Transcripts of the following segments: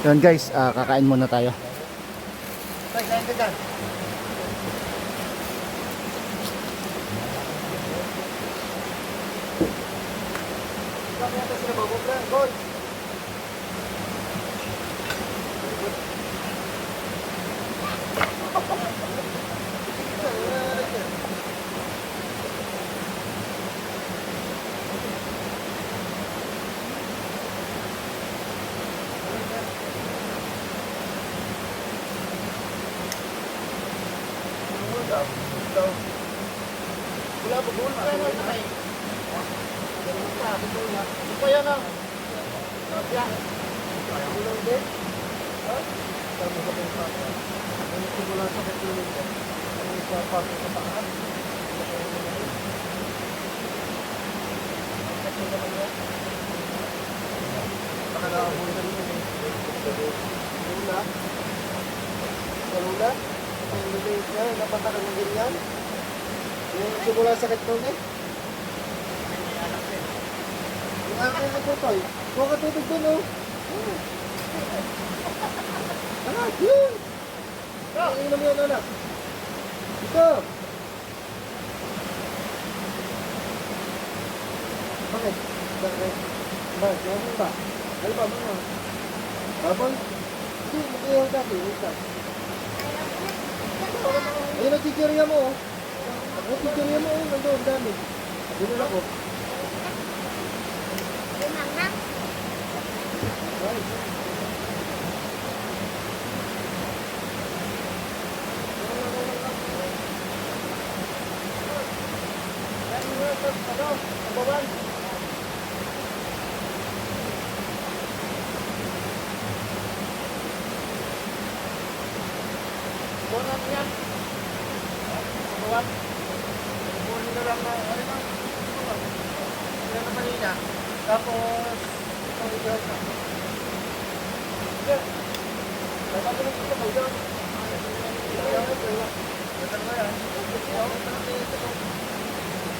Yun guys, kakain muna tayo. Tay, kain ka dyan. Kami natin sila babobra. Goy! Wala pa buwan pa na tay. Ganun pa, betul na. Ito yan ah. Kaya. Ulang din. Ha? Tama sa pangpa. Ang simula sa katulog ko. Ang isa pa sa paan. Nakalaabol na rin yun eh. Lula. Lula. Ang lulay ka, napatakan ng ganyan. Yung simula sa katulog eh. Yung akin na po toy. Huwag ka tubig dun oh. Anak, yun! Inom yan anak. Ito! Bakit? Bakit? Bakit? Ano ba? Ano ba mga? Baboy? Hindi, mag-ihaw dati. Ayun ang chichirya mo oh. Ang chichirya mo oh. Nandun, dami. Dinala ko. Tapos, itong ito na. Sige. Dapat ko na ito mo dyan. Dapat mo yan.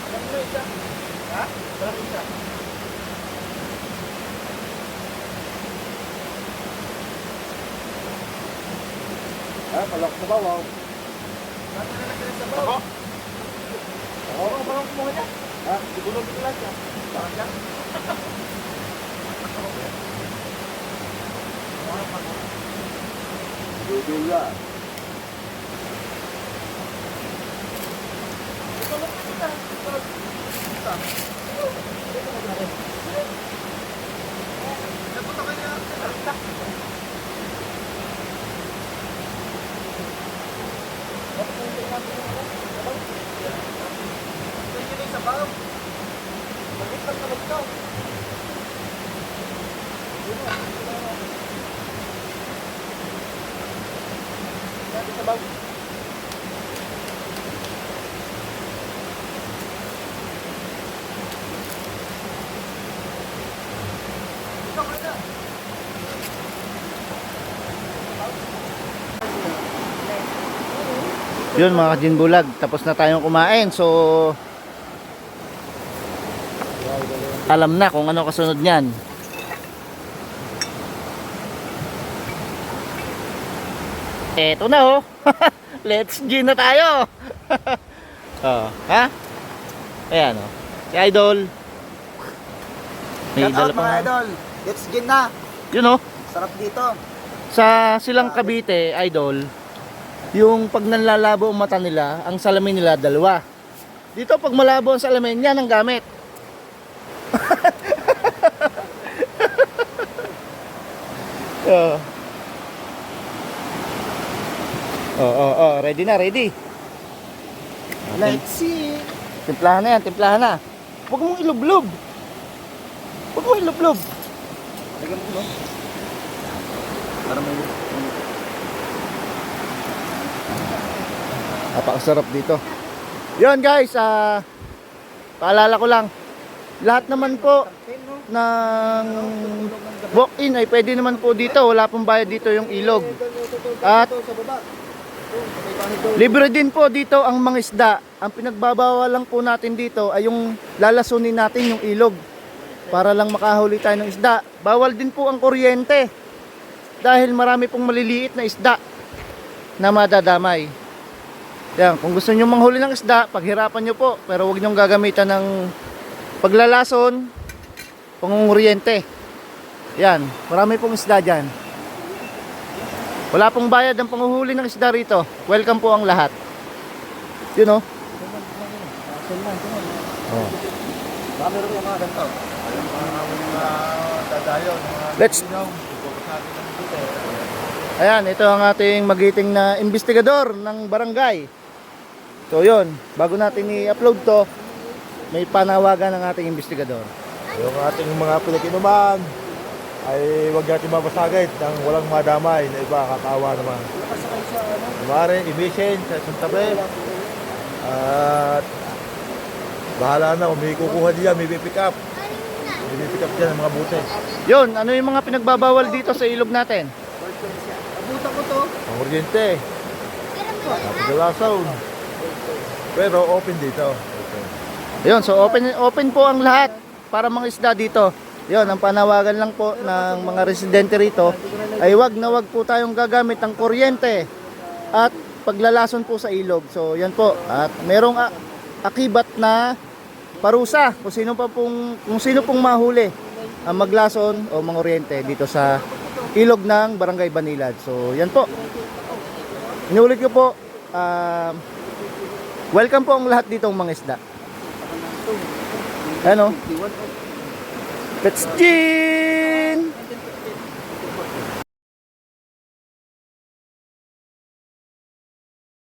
Alam mo isa. Ha? Alam mo isa. Ha? Palak sa bawaw. Bakit na nagkalit sa bawaw? Oo, palak mo ka niya. Ha? Sigulong ito lang siya. Bakit siya? Dudula. Yun mga kajinbulag, tapos na tayong kumain. So alam na kung ano kasunod niyan. Eto na oh. Let's gin na tayo. Oh, ha? Ayan oh. Si Idol. May Shout out dala mga pa. idol. Let's gin na. Yun oh. Sarap dito. Sa Silang Cavite, Idol, yung pag nanlalabo ang mata nila, ang salamin nila dalawa. Dito pag malabo ang salamin, yan ang gamit. Oh. Ready na, ready. Let's see. Timplahan na yan, timplahan na. Huwag mong ilublob. Huwag mong ilublob. Lagyan mo ko. Para may Napakasarap dito. Yun guys, paalala ko lang, lahat naman po ng walk-in ay pwede naman po dito. Wala pong bayad dito yung ilog. At libre din po dito ang mga isda. Ang pinagbabawal lang po natin dito ay yung lalasunin natin yung ilog para lang makahuli tayo ng isda. Bawal din po ang kuryente. dahil marami pong maliliit na isda na madadamay. Yan, kung gusto nyo manghuli ng isda, paghirapan nyo po, pero huwag nyo gagamitan ng paglalason, pangunguryente. Yan, marami pong isda dyan. Wala pong bayad ang panguhuli ng isda rito. Welcome po ang lahat. Yun o. Oh. Dami rin yung mga ganito. Ayun, mga dadayo, mga Let's- ginaw. Ipupos natin ng dito. Ayan, ito ang ating magiting na investigador ng barangay. So yun, bago natin i-upload to, may panawagan ng ating investigador. Yung ating mga pinakinuman ay huwag natin mapasagit ng walang madamay na iba, kakawa naman. Kumari, imisin sa isang tabi. At bahala na, kung may kukuha diyan, may pipick up. May pipick up dyan ang mga bute. Yun, ano yung mga pinagbabawal dito sa ilog natin? Abutan ko to. Ang kuryente. Pagdalasaw. Pero open dito. Yun, so open po ang lahat para mga isda dito. Yun, ang panawagan lang po ng mga residente rito ay wag na wag po tayong gagamit ng kuryente at paglalason po sa ilog. So yan po, at merong akibat na parusa kung sino pong mahuli ang maglason o manguryente dito sa ilog ng Barangay Banilad. So yan po. Inuulit ko po, welcome po ang lahat ditong mga isda. Ano? Let's G!